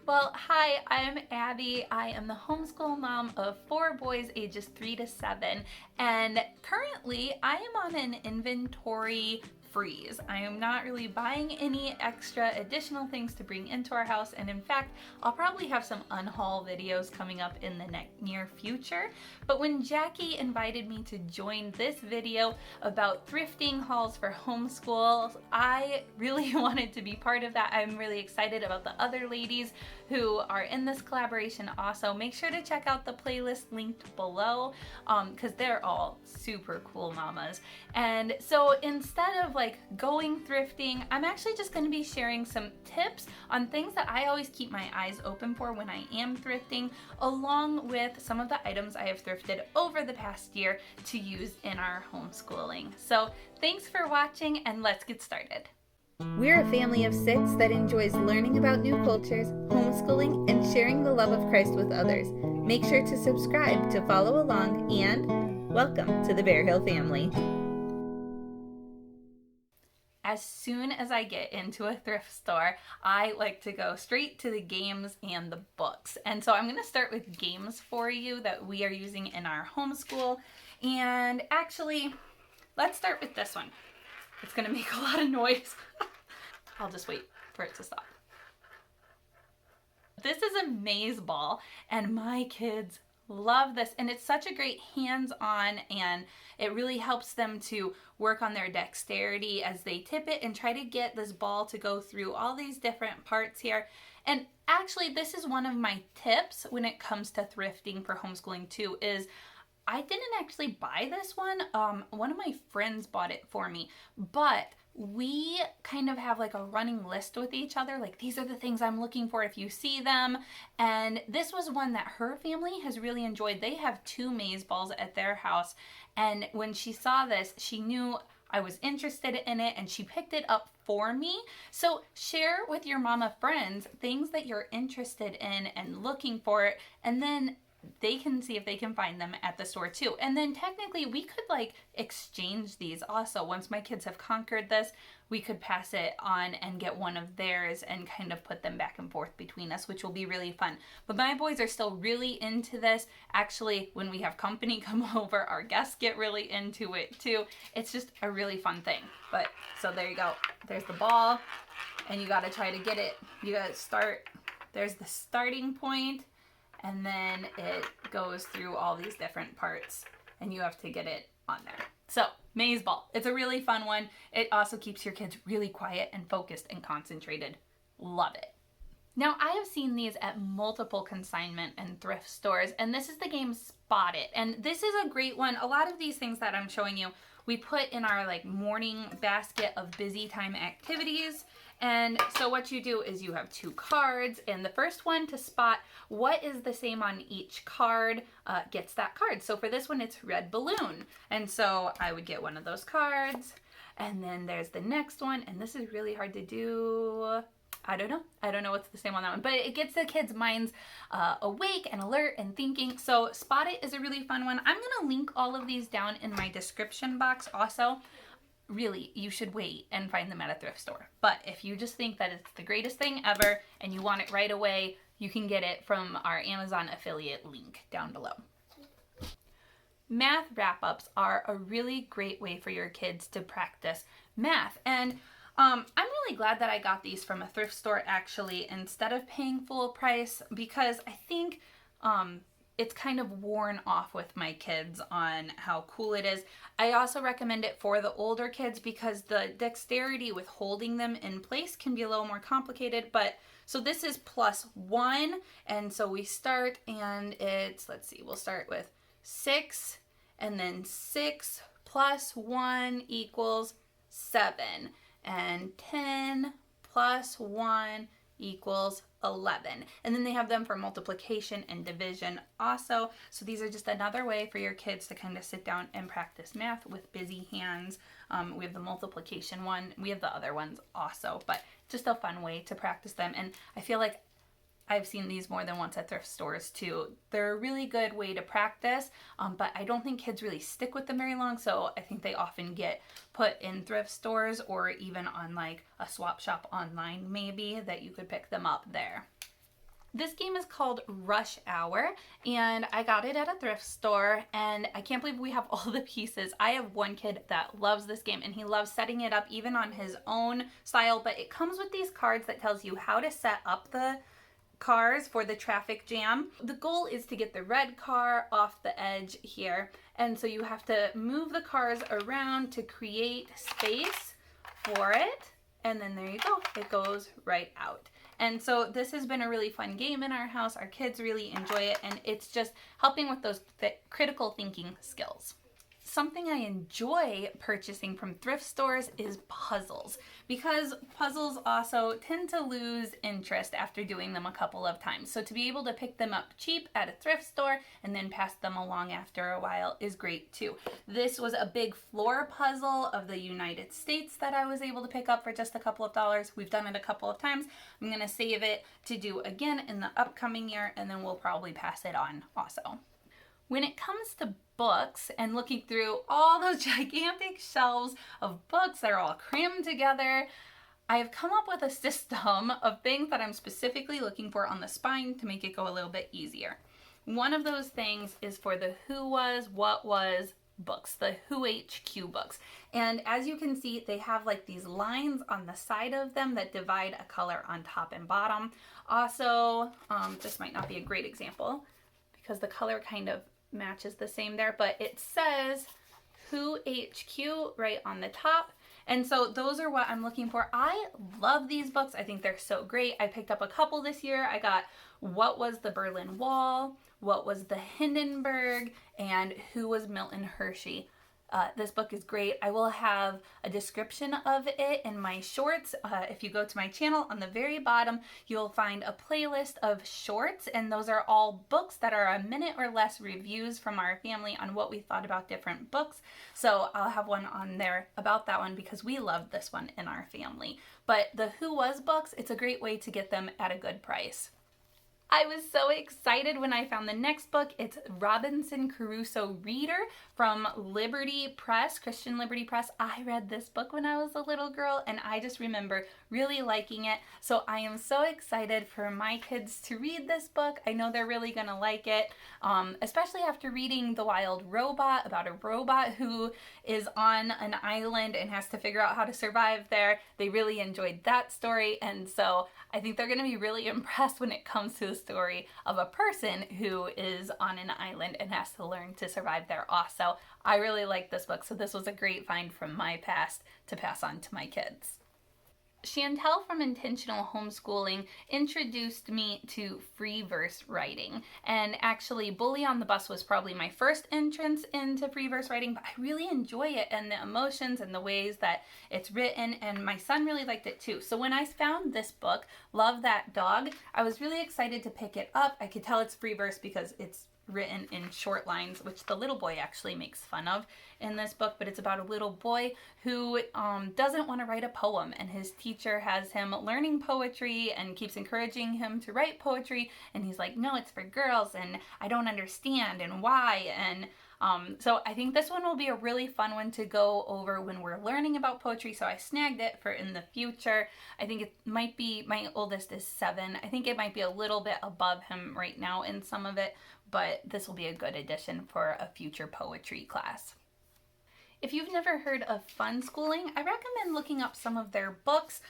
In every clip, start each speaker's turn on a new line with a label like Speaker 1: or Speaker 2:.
Speaker 1: Well, hi, I'm Abby. I am the homeschool mom of 4 boys ages 3 to 7, and currently I am on an inventory freeze. I am not really buying any extra additional things to bring into our house, and in fact, I'll probably have some unhaul videos coming up in the near future. But when Jackie invited me to join this video about thrifting hauls for homeschool, I really wanted to be part of that. I'm really excited about the other ladies who are in this collaboration also. Make sure to check out the playlist linked below because they're all super cool mamas. And so instead of like going thrifting, I'm actually just going to be sharing some tips on things that I always keep my eyes open for when I am thrifting, along with some of the items I have thrifted over the past year to use in our homeschooling. So thanks for watching, and let's get started.
Speaker 2: We're a family of 6 that enjoys learning about new cultures, homeschooling, and sharing the love of Christ with others. Make sure to subscribe to follow along, and welcome to the Bear Hill family.
Speaker 1: As soon as I get into a thrift store, I like to go straight to the games and the books. And so I'm going to start with games for you that we are using in our homeschool. And actually, let's start with this one. It's going to make a lot of noise. I'll just wait for it to stop. This is a maze ball, and my kids love this, and it's such a great hands-on, and it really helps them to work on their dexterity as they tip it and try to get this ball to go through all these different parts here. And actually, this is one of my tips when it comes to thrifting for homeschooling too, is I didn't actually buy this one. One of my friends bought it for me, but we kind of have like a running list with each other. Like, these are the things I'm looking for if you see them. And this was one that her family has really enjoyed. They have 2 maze balls at their house. And when she saw this, she knew I was interested in it and she picked it up for me. So share with your mama friends things that you're interested in and looking for, and then they can see if they can find them at the store too. And then technically we could like exchange these also. Once my kids have conquered this, we could pass it on and get one of theirs and kind of put them back and forth between us, which will be really fun. But my boys are still really into this. Actually, when we have company come over, our guests get really into it too. It's just a really fun thing. But so there you go. There's the ball, and you got to try to get it. You got to start. There's the starting point. And then it goes through all these different parts, and you have to get it on there. So, maze ball. It's a really fun one. It also keeps your kids really quiet and focused and concentrated. Love it. Now, I have seen these at multiple consignment and thrift stores, and this is the game Spot It. And this is a great one. A lot of these things that I'm showing you, we put in our like morning basket of busy time activities. And so what you do is you have 2 cards, and the first one to spot what is the same on each card gets that card. So for this one, it's red balloon. And so I would get one of those cards, and then there's the next one, and this is really hard to do. I don't know what's the same on that one, but it gets the kids' minds awake and alert and thinking. So Spot It is a really fun one. I'm going to link all of these down in my description box also. Really, you should wait and find them at a thrift store. But if you just think that it's the greatest thing ever and you want it right away, you can get it from our Amazon affiliate link down below. Math wrap-ups are a really great way for your kids to practice math. And I'm really glad that I got these from a thrift store actually instead of paying full price, because I think it's kind of worn off with my kids on how cool it is. I also recommend it for the older kids because the dexterity with holding them in place can be a little more complicated. But so this is +1, and so we start, and it's, let's see, we'll start with 6, and then 6 + 1 = 7, and 10 + 1 = 11. And then they have them for multiplication and division also. So these are just another way for your kids to kind of sit down and practice math with busy hands. We have the multiplication one. We have the other ones also, but just a fun way to practice them. And I feel like I've seen these more than once at thrift stores too. They're a really good way to practice, but I don't think kids really stick with them very long, so I think they often get put in thrift stores or even on like a swap shop online maybe that you could pick them up there. This game is called Rush Hour, and I got it at a thrift store, and I can't believe we have all the pieces. I have one kid that loves this game, and he loves setting it up even on his own style, but it comes with these cards that tells you how to set up the cars for the traffic jam. The goal is to get the red car off the edge here, and so you have to move the cars around to create space for it, and then there you go, it goes right out. And so this has been a really fun game in our house. Our kids really enjoy it, and it's just helping with those critical thinking skills. Something I enjoy purchasing from thrift stores is puzzles, because puzzles also tend to lose interest after doing them a couple of times. So to be able to pick them up cheap at a thrift store and then pass them along after a while is great too. This was a big floor puzzle of the United States that I was able to pick up for just a couple of dollars. We've done it a couple of times. I'm going to save it to do again in the upcoming year, and then we'll probably pass it on also. When it comes to books and looking through all those gigantic shelves of books that are all crammed together, I have come up with a system of things that I'm specifically looking for on the spine to make it go a little bit easier. One of those things is for the Who Was, What Was books, the Who HQ books. And as you can see, they have like these lines on the side of them that divide a color on top and bottom. Also, this might not be a great example because the color kind of matches the same there, but it says Who HQ right on the top. And so those are what I'm looking for. I love these books. I think they're so great. I picked up a couple this year. I got What Was the Berlin Wall, What Was the Hindenburg, and Who Was Milton Hershey. This book is great. I will have a description of it in my shorts. If you go to my channel, on the very bottom, you'll find a playlist of shorts, and those are all books that are a minute or less reviews from our family on what we thought about different books. So I'll have one on there about that one because we loved this one in our family. But the Who Was books, it's a great way to get them at a good price. I was so excited when I found the next book. It's Robinson Crusoe Reader from Liberty Press, Christian Liberty Press. I read this book when I was a little girl, and I just remember really liking it. So I am so excited for my kids to read this book. I know they're really going to like it, especially after reading The Wild Robot, about a robot who is on an island and has to figure out how to survive there. They really enjoyed that story, and so I think they're going to be really impressed when it comes to the story of a person who is on an island and has to learn to survive there also. I really like this book, so this was a great find from my past to pass on to my kids. Chantel from Intentional Homeschooling introduced me to free verse writing, and actually Bully on the Bus was probably my first entrance into free verse writing, but I really enjoy it and the emotions and the ways that it's written, and my son really liked it too. So when I found this book, Love That Dog, I was really excited to pick it up. I could tell it's free verse because it's written in short lines, which the little boy actually makes fun of in this book, but it's about a little boy who doesn't want to write a poem, and his teacher has him learning poetry and keeps encouraging him to write poetry, and he's like, no, it's for girls, and I don't understand, and why, and so I think this one will be a really fun one to go over when we're learning about poetry, so I snagged it for in the future. I think it might be, my oldest is 7, I think it might be a little bit above him right now in some of it, but this will be a good addition for a future poetry class. If you've never heard of Fun Schooling, I recommend looking up some of their books.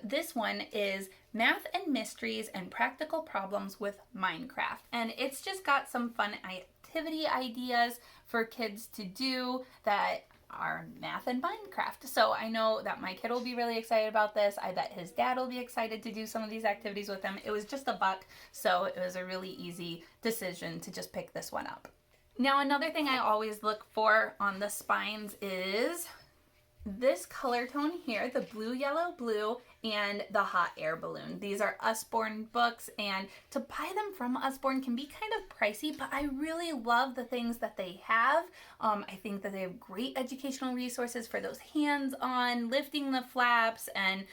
Speaker 1: This one is Math and Mysteries and Practical Problems with Minecraft, and it's just got some fun activity ideas for kids to do that are math and Minecraft. So I know that my kid will be really excited about this. I bet his dad will be excited to do some of these activities with him. It was just $1, so it was a really easy decision to just pick this one up. Now, another thing I always look for on the spines is this color tone here, the blue, yellow, blue, and the hot air balloon. These are Usborne books, and to buy them from Usborne can be kind of pricey, but I really love the things that they have. I think that they have great educational resources for those hands-on, lifting the flaps, and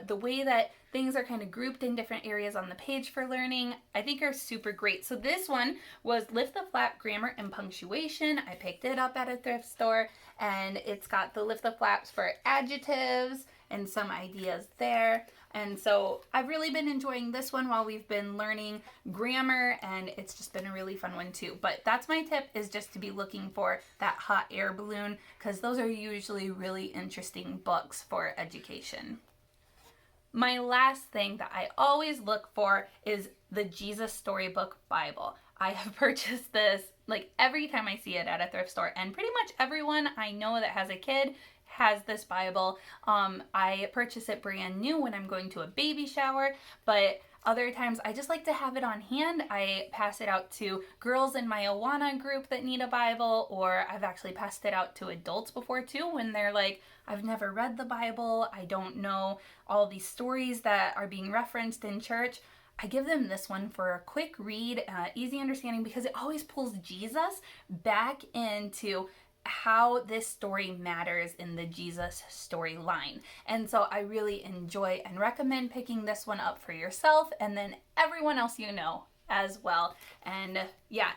Speaker 1: the way that things are kind of grouped in different areas on the page for learning, I think are super great. So this one was Lift the Flap Grammar and Punctuation. I picked it up at a thrift store, and it's got the lift the flaps for adjectives and some ideas there. And so I've really been enjoying this one while we've been learning grammar, and it's just been a really fun one too. But that's my tip, is just to be looking for that hot air balloon, because those are usually really interesting books for education. My last thing that I always look for is the Jesus Storybook Bible. I have purchased this like every time I see it at a thrift store, and pretty much everyone I know that has a kid has this Bible. I purchase it brand new when I'm going to a baby shower, but other times I just like to have it on hand. I pass it out to girls in my Awana group that need a Bible, or I've actually passed it out to adults before too, when they're like, I've never read the Bible, I don't know all these stories that are being referenced in church. I give them this one for a quick read, easy understanding, because it always pulls Jesus back into how this story matters in the Jesus storyline. And so I really enjoy and recommend picking this one up for yourself, and then everyone else you know as well. And yeah,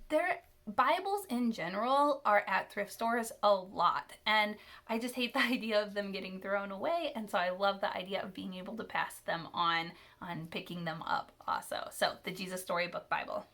Speaker 1: their Bibles in general are at thrift stores a lot, and I just hate the idea of them getting thrown away, and so I love the idea of being able to pass them on picking them up also. So the Jesus Storybook Bible.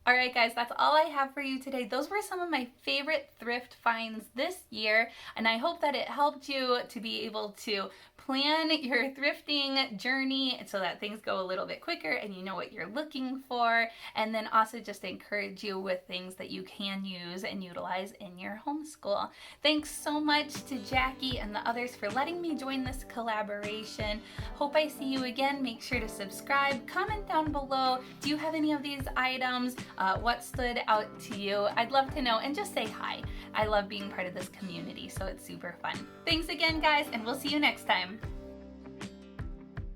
Speaker 1: All right, guys, that's all I have for you today. Those were some of my favorite thrift finds this year, and I hope that it helped you to be able to plan your thrifting journey so that things go a little bit quicker and you know what you're looking for, and then also just encourage you with things that you can use and utilize in your homeschool. Thanks so much to Jackie and the others for letting me join this collaboration. Hope I see you again. Make sure to subscribe, comment down below. Do you have any of these items? What stood out to you? I'd love to know, and just say hi. I love being part of this community, so it's super fun. Thanks again, guys, and we'll see you next time.